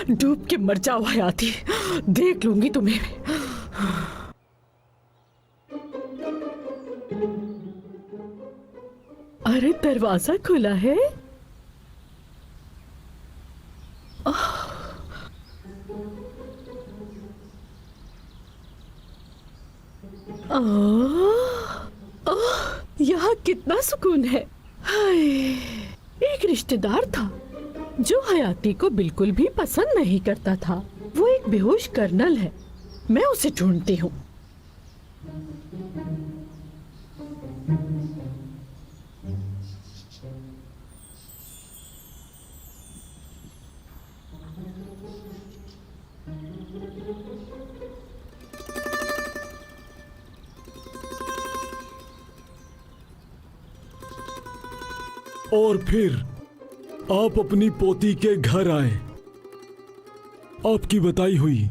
डूब के मर जाओ हयाती, देख लूंगी तुम्हें। अरे दरवाजा खुला है। यहाँ कितना सुकून है। हाय, एक रिश्तेदार था जो हयाती को बिल्कुल भी पसंद नहीं करता था। वो एक बेहोश कर्नल है, मैं उसे ढूंढती हूँ। और फिर आप अपनी पोती के घर आए। आपकी बताई हुई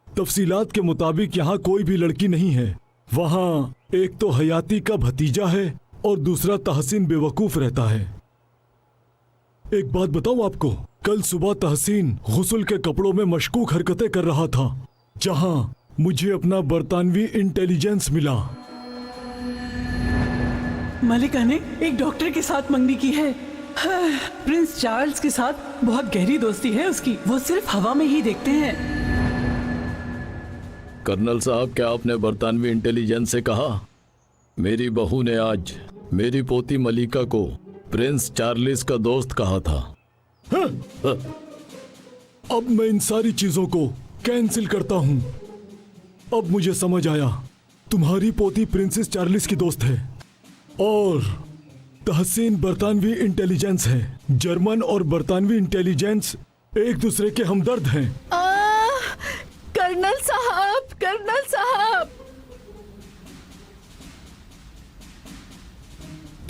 तफसीलात के मुताबिक यहाँ कोई भी लड़की नहीं है। वहाँ एक तो हयाती का भतीजा है और दूसरा तहसीन बेवकूफ रहता है। एक बात बताऊं आपको, कल सुबह तहसीन गुस्ल के कपड़ों में मशकूक हरकतें कर रहा था, जहाँ मुझे अपना बरतानवी इंटेलिजेंस मिला। मलिका ने एक डॉक्टर के साथ मंगनी की है। प्रिंस चार्ल्स के साथ बहुत गहरी दोस्ती है उसकी, वो सिर्फ हवा में ही देखते हैं। कर्नल साहब, क्या आपने बरतानवी इंटेलिजेंस से कहा? मेरी बहू ने आज मेरी पोती मलिका को प्रिंस चार्ल्स का दोस्त कहा था। अब मैं इन सारी चीजों को कैंसिल करता हूँ। अब मुझे समझ आया, तुम्हारी पोती प्रिंसेस चार्ल्स की दोस्त है और तहसीन बरतानवी इंटेलिजेंस है। जर्मन और बरतानवी इंटेलिजेंस एक दूसरे के हमदर्द हैं। कर्नल साहब, कर्नल साहब,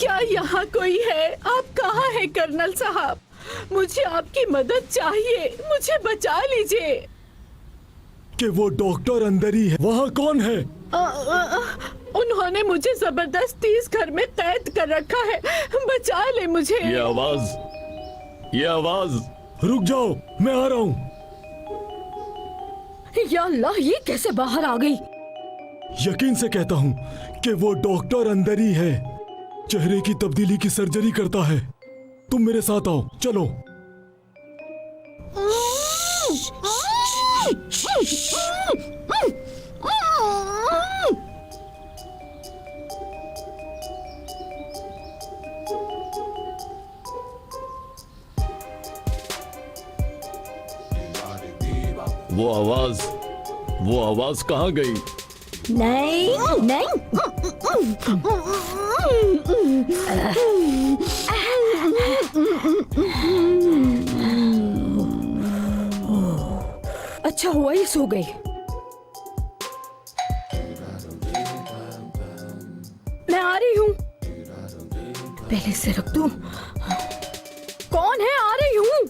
क्या यहाँ कोई है? आप कहाँ हैं कर्नल साहब? मुझे आपकी मदद चाहिए, मुझे बचा लीजिए। कि वो डॉक्टर अंदर ही है। वहाँ कौन है? उन्होंने मुझे जबरदस्ती इस घर में कैद कर रखा है, बचा ले मुझे। ये आवाज। रुक जाओ, मैं आ रहा हूँ। या अल्लाह, ये कैसे बाहर आ गई? यकीन से कहता हूँ कि वो डॉक्टर अंदर ही है। चेहरे की तब्दीली की सर्जरी करता है। तुम मेरे साथ आओ, चलो। वो आवाज कहाँ गई? नहीं नहीं, अच्छा हुआ ये सो गई। मैं आ रही हूँ, पहले से रख दूं। कौन है? आ रही हूँ।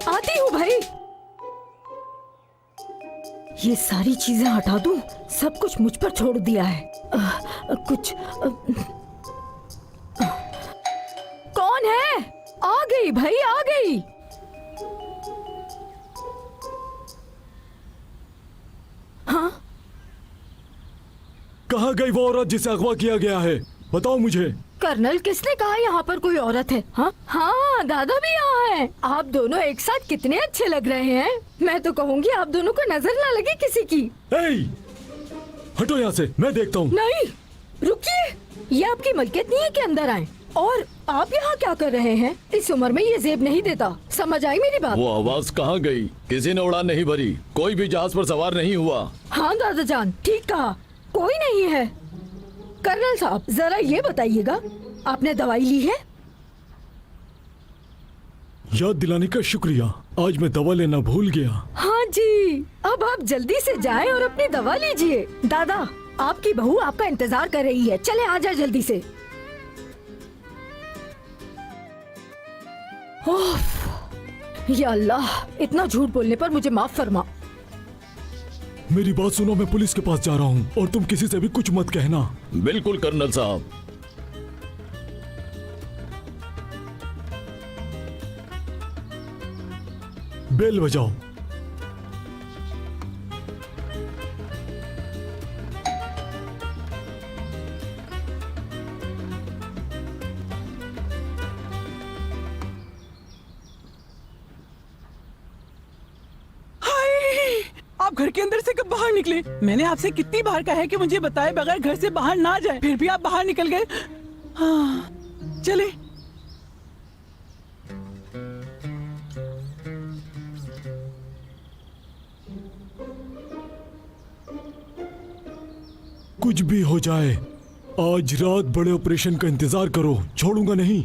आती हूँ भाई। ये सारी चीजें हटा दूं, सब कुछ मुझ पर छोड़ दिया है। कौन है? आ गई भाई, आ गई। हाँ, कहाँ गई वो औरत जिसे अगवा किया गया है? बताओ मुझे। कर्नल, किसने कहा यहाँ पर कोई औरत है? हाँ हाँ, दादा भी यहाँ है। आप दोनों एक साथ कितने अच्छे लग रहे हैं। मैं तो कहूँगी आप दोनों को नजर ना लगे किसी की। हटो यहाँ से, मैं देखता हूँ। नहीं, रुकिए, ये आपकी मलकियत नहीं है कि अंदर आए। और आप यहाँ क्या कर रहे हैं? इस उम्र में ये जेब नहीं देता, समझ आई मेरी बात? वो आवाज कहाँ गई? किसी ने उड़ान नहीं भरी, कोई भी जहाज पर सवार नहीं हुआ। हाँ दादा जान, ठीक कहा, कोई नहीं है। कर्नल साहब, जरा ये बताइएगा, आपने दवाई ली है? याद दिलाने का शुक्रिया, आज मैं दवा लेना भूल गया। हाँ जी, अब आप जल्दी से जाएं और अपनी दवा लीजिए। दादा, आपकी बहू आपका इंतजार कर रही है, चले आ जाए जल्दी से। ओह, या अल्लाह, इतना झूठ बोलने पर मुझे माफ फरमा। मेरी बात सुनो, मैं पुलिस के पास जा रहा हूँ और तुम किसी से भी कुछ मत कहना। बिल्कुल कर्नल साहब। बेल बजाओ। हाय! आप घर के अंदर से कब बाहर निकले? मैंने आपसे कितनी बार कहा है कि मुझे बताए बगैर घर से बाहर ना जाए, फिर भी आप बाहर निकल गए। हाँ, चले। कुछ भी हो जाए, आज रात बड़े ऑपरेशन का इंतजार करो, छोड़ूंगा नहीं।